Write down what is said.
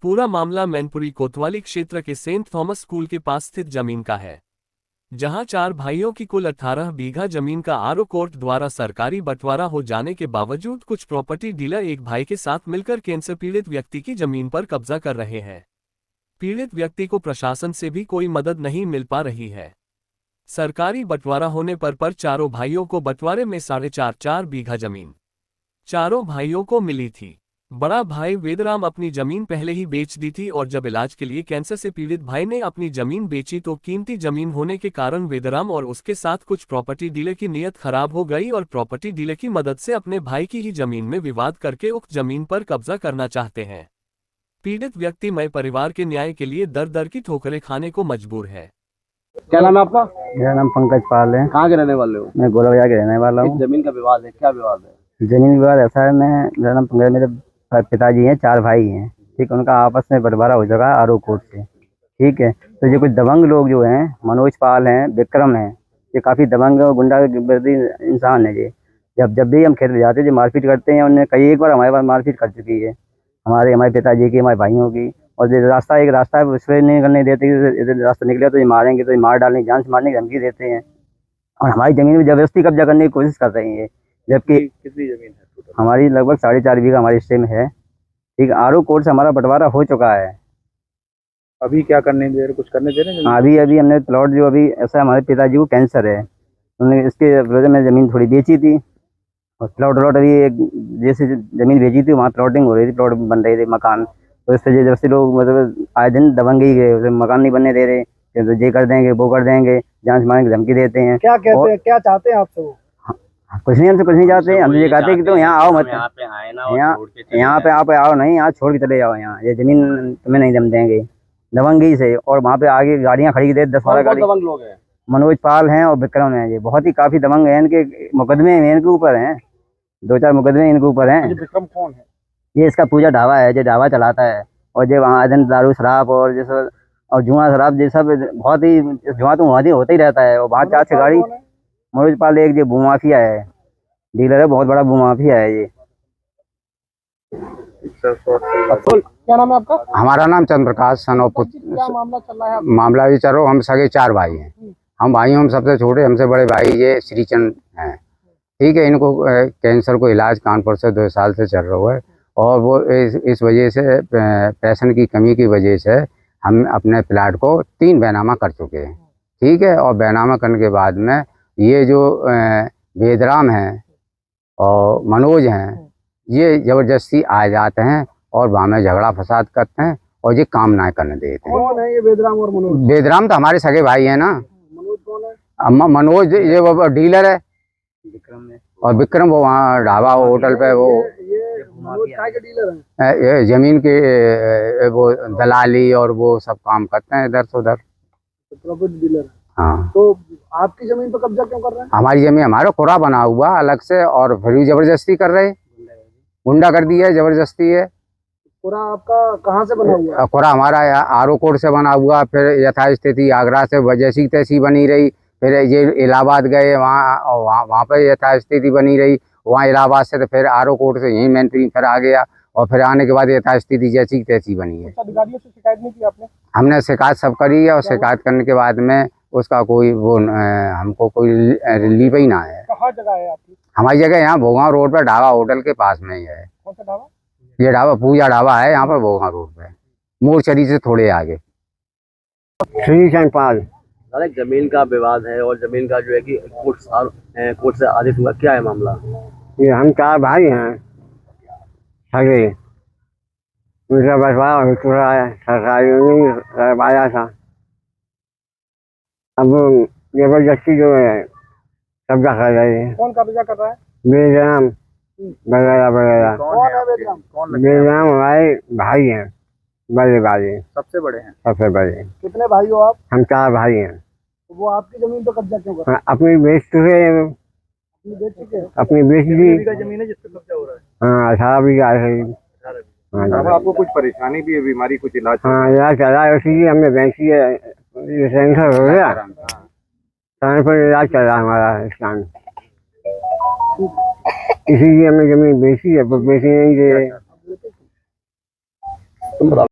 पूरा मामला मैनपुरी कोतवाली क्षेत्र के सेंट थॉमस स्कूल के पास स्थित जमीन का है, जहां 4 भाइयों की कुल 18 बीघा जमीन का आरओ कोर्ट द्वारा सरकारी बंटवारा हो जाने के बावजूद कुछ प्रॉपर्टी डीलर एक भाई के साथ मिलकर कैंसर पीड़ित व्यक्ति की जमीन पर कब्जा कर रहे हैं। पीड़ित व्यक्ति को प्रशासन से भी कोई मदद नहीं मिल पा रही है। सरकारी बंटवारा होने पर चारों भाइयों को बंटवारे में 4.5 बीघा जमीन चारों भाइयों को मिली थी। बड़ा भाई वेदराम अपनी जमीन पहले ही बेच दी थी और जब इलाज के लिए कैंसर से पीड़ित भाई ने अपनी जमीन बेची तो कीमती जमीन होने के कारण वेदराम और उसके साथ कुछ प्रॉपर्टी डीलर की नीयत खराब हो गई और प्रॉपर्टी डीलर की मदद से अपने भाई की ही जमीन में विवाद करके उक्त जमीन पर कब्जा करना चाहते हैं। पीड़ित व्यक्ति मय परिवार के न्याय के लिए दर दर की ठोकरें खाने को मजबूर है। क्या नाम है आपका? मेरा नाम पंकज पाल है। कहाँ के रहने वाले हो? मैं गोलवया के रहने वाला हूँ। जमीन का विवाद है, क्या विवाद है? जमीन विवाद ऐसा है, मेरा नाम पंकज, मेरे पिताजी हैं, 4 भाई हैं, ठीक है। उनका आपस में बंटवारा हो चुका है आरओ कोर्ट से, ठीक है। तो ये कुछ दबंग लोग जो हैं, मनोज पाल हैं, विक्रम हैं, ये काफ़ी दबंग और गुंडागर्दी इंसान है। ये जब भी हम खेत में जाते हैं जो मारपीट करते हैं, उन्होंने कई एक बार हमारे पास मारपीट कर चुकी है, हमारे पिताजी की, हमारे भाइयों की। और जो एक रास्ता है उस पर नहीं करने देते, इधर रास्ता निकले तो ये मारेंगे, तो ये मार डालने, जान से मारने की धमकी देते हैं और हमारी ज़मीन में ज़बरदस्ती कब्जा करने की कोशिश कर रही है। जबकि कितनी जमीन है? हमारी लगभग 4.5 बीघा हमारे हिस्से में है, ठीक। आरओ कोर्ट से हमारा बंटवारा हो चुका है। अभी क्या करने दे रहे, कुछ करने दे रहे हैं? अभी हमने प्लॉट जो अभी ऐसा, हमारे पिताजी को कैंसर है, उन्होंने इसके वजह में ज़मीन थोड़ी बेची थी और प्लॉट अभी एक जैसे ज़मीन बेची थी वहाँ प्लॉटिंग हो रही थी, प्लॉट बन रहे थे, मकान। तो इस वजह से लोग मतलब आए दिन दबंग ही गए, उसे मकान नहीं बनने दे रहे, तो ये कर देंगे वो कर देंगे, जान से मारने की धमकी देते हैं। क्या कहते हैं, क्या चाहते हैं आपसे वो? कुछ नहीं, हमसे कुछ नहीं चाहते। हम ये कहते हैं कि तुम यहाँ आओ मत, यहाँ पे आप आओ नहीं, यहाँ छोड़ के चले जाओ, यहाँ ये जमीन तुम्हें नहीं दम देंगे, दबंगी से। और वहाँ पे आगे गाड़ियाँ खड़ी दे 10-12 गाड़ी। दबंग लोग हैं? मनोज पाल हैं और विक्रम हैं, ये बहुत ही काफ़ी दबंग हैं। इनके मुकदमे इनके ऊपर हैं, 2-4 मुकदमे इनके ऊपर हैं। विक्रम कौन है? ये इसका पूजा ढाबा है, जो ढाबा चलाता है और जो वहाँ दिन दारू शराब और जैसे और जुआ शराब ये सब बहुत ही, जुआ तो वहाँ होता ही रहता है। और वहाँ 4-6 गाड़ी। मनोज पाल एक जो भूमाफिया है, डीलर है, बहुत बड़ा भूमाफिया है ये। क्या नाम है आपका? हमारा नाम चंद्रप्रकाश सनोपुत। क्या मामला चल रहा है? मामला ये चलो, हम सगे 4 भाई हैं। हम भाई, हम सबसे छोटे, हमसे बड़े भाई ये श्रीचंद हैं, ठीक है। इनको कैंसर को इलाज कानपुर से 2 साल से चल रहा है और वो इस वजह से, पैसन की कमी की वजह से हम अपने प्लाट को 3 बैनामा कर चुके हैं, ठीक है। और बैनामा करने के बाद में ये जो वेदराम हैं और मनोज हैं, ये ज़बरदस्ती आ जाते हैं और वहाँ में झगड़ा फसाद करते हैं और ये काम ना करने देते हैं। कौन है ये वेदराम और मनोज? वेदराम तो हमारे सगे भाई हैं ना। मनोज कौन है? मनोज ये वो डीलर है, विक्रम ने और विक्रम वो वहाँ ढाबा होटल पे वो ये मनोज काय के डीलर हैं? ये जमीन के वो दलाली और वो सब काम करते हैं इधर से उधर। Property dealer. हाँ, तो आपकी जमीन पर कब्जा क्यों कर रहे हैं? हमारी जमीन, हमारा कोरा बना हुआ अलग से, और फिर भी जबरदस्ती कर रहे, गुंडा कर दी है, जबरदस्ती है। पूरा आपका कहाँ से बना हुआ है? कोरा हमारा आरओ कोर्ट से बना हुआ, फिर यथास्थिति आगरा से जैसी तैसी बनी रही, फिर ये इलाहाबाद गए, वहाँ पर यथास्थिति बनी रही, वहाँ इलाहाबाद से तो फिर आरओ कोर्ट से यहीं मैनपुरी फिर आ गया, और फिर आने के बाद यथास्थिति जैसी तैसी बनी है। अधिकारियों से शिकायत नहीं की आपने? हमने शिकायत सब करी है और शिकायत करने के बाद में उसका कोई वो हमको कोई रिलीफ ही ना है। कहाँ जगह है आपकी? हमारी जगह यहाँ भोगांव रोड पर ढाबा होटल के पास में ही है। कौन सा ढाबा? ये ढाबा पूजा ढाबा है, यहाँ पर भोगांव रोड पे, मोरचरी से थोड़े आगे। श्रीचंद पाल। दादा, जमीन का विवाद है और जमीन का जो है कि कोर्ट से आदेश हुआ, क्या है मामला? ये हम 4 भाई हैं सगे, उनका बंटवारा हो चुका है, सरकारी ने करवाया था। अब जबरदस्ती जो है कब्जा कर रहे हैं। कौन कब्जा कर रहा है? बेदराम वगैरह। कौन है वेदराम? बेदराम हमारे भाई हैं, बड़े भाई, सबसे बड़े हैं? सबसे बड़े। कितने भाई हो आप? हम 4 भाई हैं। तो वो आपकी जमीन पर कब्जा क्यों कर रहे हैं? अपनी बेच चुके हैं, अपनी बेच चुके हैं? अपनी बेच दी। जमीन है जिस पर कब्जा हो रहा है? हाँ, 18 बीघा है। हाँ, आपको कुछ परेशानी भी है, बीमारी, कुछ इलाज? हाँ, इलाज चला है, उसी हमने बेची है, कैंसर हो गया, समय पर इलाज चल रहा है हमारा इस टाइम, इसीलिए हमने जमीन बेची है, पर बेची नहीं दे रहे।